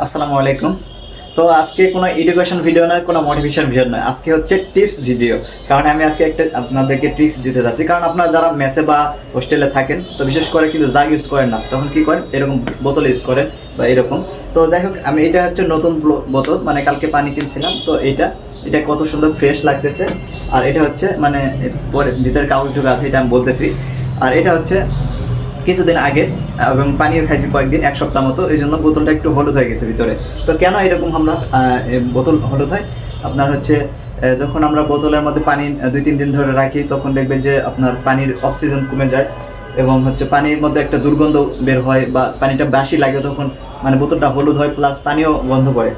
আসসালামু আলাইকুম। তো আজকে কোনো এডুকেশন ভিডিও নয়, কোনো মোটিভেশন ভিডিও নয়, আজকে হচ্ছে টিপস ভিডিও। কারণ আমি আজকে একটা আপনাদেরকে টিপস দিতে যাচ্ছি। কারণ আপনারা যারা মেসে বা হোস্টেলে থাকেন, তো বিশেষ করে কিন্তু জাগ ইউজ করেন না, তখন কী করেন, এরকম বোতল ইউজ করেন বা এরকম। তো যাই হোক, আমি এটা হচ্ছে নতুন বোতল, মানে কালকে পানি কিনছিলাম। তো এটা কত সুন্দর ফ্রেশ লাগতেছে। আর এটা হচ্ছে মানে পরে ভিতরে কাগজ ঢোকা আছে, এটা আমি বলতেছি। আর এটা হচ্ছে কিছুদিন আগে, এবং পানিও খাইছি কয়েকদিন, এক সপ্তাহ মতো, এই জন্য বোতলটা একটু হলুদ হয়ে গেছে ভিতরে। তো কেন এরকম আমরা বোতল হলুদ হয়? আপনার হচ্ছে যখন আমরা বোতলের মধ্যে পানি 2-3 দিন ধরে রাখি, তখন দেখবেন যে আপনার পানির অক্সিজেন কমে যায়, এবং হচ্ছে পানির মধ্যে একটা দুর্গন্ধ বের হয়, বা পানিটা বাসি লাগে, তখন মানে বোতলটা হলুদ হয়, প্লাস পানিও গন্ধ করে।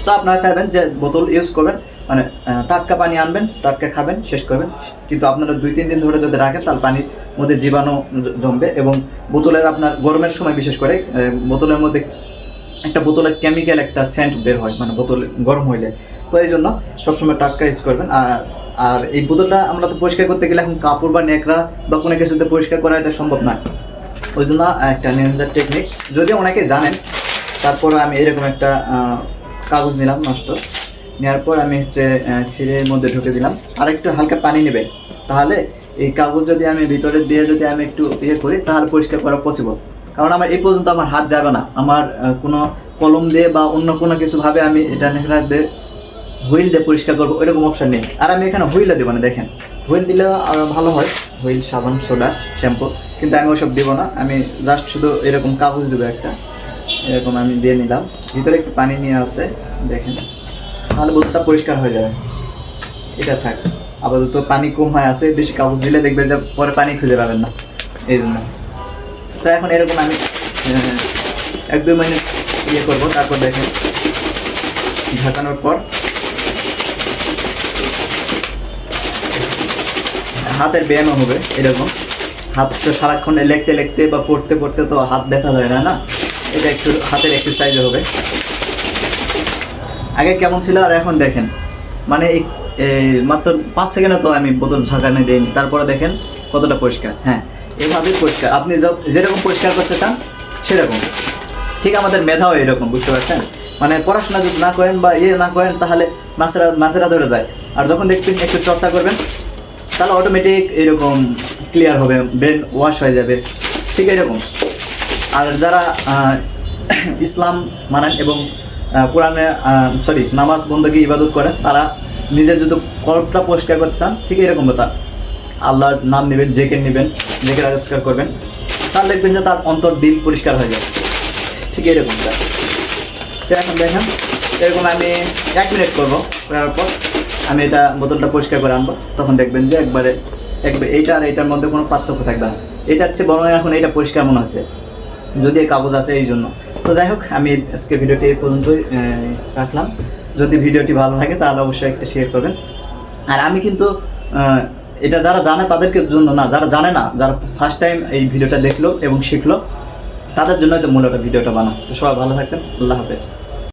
তো আপনারা চাইবেন যে বোতল ইউজ করবেন, মানে টাটকা পানি আনবেন, টাটকা খাবেন, শেষ করবেন। কিন্তু আপনারা 2-3 দিন ধরে যদি রাখেন, তাহলে পানির মধ্যে জীবাণু জমবে। এবং বোতলের আপনার গরমের সময় বিশেষ করে বোতলের মধ্যে বোতলের কেমিক্যাল একটা সেন্ট বের হয়, মানে বোতল গরম হইলে। তো এই জন্য সবসময় টাটকা ইউজ করবেন। আর এই বোতলটা আমরা তো পরিষ্কার করতে গেলে এখন কাপড় বা ন্যাকড়া বা কোনো কিছুতে পরিষ্কার করা এটা সম্ভব নয়। ওই জন্য একটা নির্দিষ্ট টেকনিক, যদিও অনেকে জানেন, তারপরে আমি এরকম একটা কাগজ নিলাম নষ্ট, নেওয়ার পর আমি হচ্ছে ছিঁড়ের মধ্যে ঢুকে দিলাম। আর একটু হালকা পানি নেবে, তাহলে এই কাগজ যদি আমি ভিতরে দিয়ে যদি আমি একটু করি, তাহলে পরিষ্কার করা পসিবল। কারণ আমার এই পর্যন্ত আমার হাত যাবে না, আমার কোনো কলম দিয়ে বা অন্য কোনো কিছুভাবে আমি এটা দিয়ে হুইল দিয়ে পরিষ্কার করবো, এরকম অপশান নেই। আর আমি এখানে হুইলও দেবো না, দেখেন, হুইল দিলে আরও ভালো হয়, হুইল, সাবান, সোডা, শ্যাম্পু, কিন্তু আমি ওসব দেবো না। আমি জাস্ট শুধু এরকম কাগজ দেবো একটা, এরকম আমি দিয়ে নিলাম। ভিতরে একটু পানি নিয়ে আসে, দেখেন, তাহলে বোতলটা পরিষ্কার হয়ে যাবে। এটা থাক, আপাতত পানি কম হয়ে আছে, বেশি কাগজ দিলে দেখবে যে পরে পানি খুঁজে পাবেন না, এই জন্য। তো এখন এরকম আমি 1-2 মিনিট করবো, তারপর দেখেন ঢাকানোর পর হাতের ব্যায়ামও হবে। এরকম হাত তো সারাক্ষণ লিখতে বা পড়তে তো হাত ব্যথা যায় না, এটা একটু হাতের এক্সারসাইজও হবে। আগে কেমন ছিল আর এখন দেখেন, মানে এই মাত্র 5 সেকেন্ডে তো আমি বোতল ঝাঁকানি দিইনি, তারপরে দেখেন কতটা পরিষ্কার। হ্যাঁ, এভাবেই পরিষ্কার, আপনি যেরকম পরিষ্কার করতে চান সেরকম। ঠিক আমাদের মেধাও এরকম, বুঝতে পারছেন? মানে পড়াশোনা যদি না করেন বা না করেন, তাহলে মাছেরা ধরে যায়। আর যখন দেখবেন একটু চর্চা করবেন, তাহলে অটোমেটিক এরকম ক্লিয়ার হবে, ব্রেন ওয়াশ হয়ে যাবে, ঠিক এরকম। আর যারা ইসলাম মানেন এবং কোরআনে নামাজ বন্দেগী ইবাদত করেন, তারা নিজের যদি কল্পটা পরিষ্কার করতে চান, ঠিক এরকম কথা, আল্লাহর নাম নেবেন, জেকের নেবেন, জেকের আবিষ্কার করবেন, তাহলে দেখবেন যে তার অন্তর দিল পরিষ্কার হয়ে যাবে, ঠিক এরকমটা। তো এখন দেখেন, এরকম আমি 1 মিনিট করবো, করার পর আমি এটা বোতলটা পরিষ্কার করে আনবো, তখন দেখবেন যে একবারে এইটা আর এইটার মধ্যে কোনো পার্থক্য থাকবে না। এটা হচ্ছে বরং এখন এটা পরিষ্কার মনে হচ্ছে, যদি এই কাগজ আছে এই জন্য। তো যাই হোক, আমি আজকে ভিডিওটি এই পর্যন্তই রাখলাম। যদি ভিডিওটি ভালো লাগে তাহলে অবশ্যই একটা শেয়ার করবেন। আর আমি কিন্তু এটা যারা জানে তাদেরকে জন্য না, যারা জানে না, যারা ফার্স্ট টাইম এই ভিডিওটা দেখলো এবং শিখলো, তাদের জন্য তো মূলত ভিডিওটা বানানো। তো সবাই ভালো থাকবেন, আল্লাহ হাফেজ।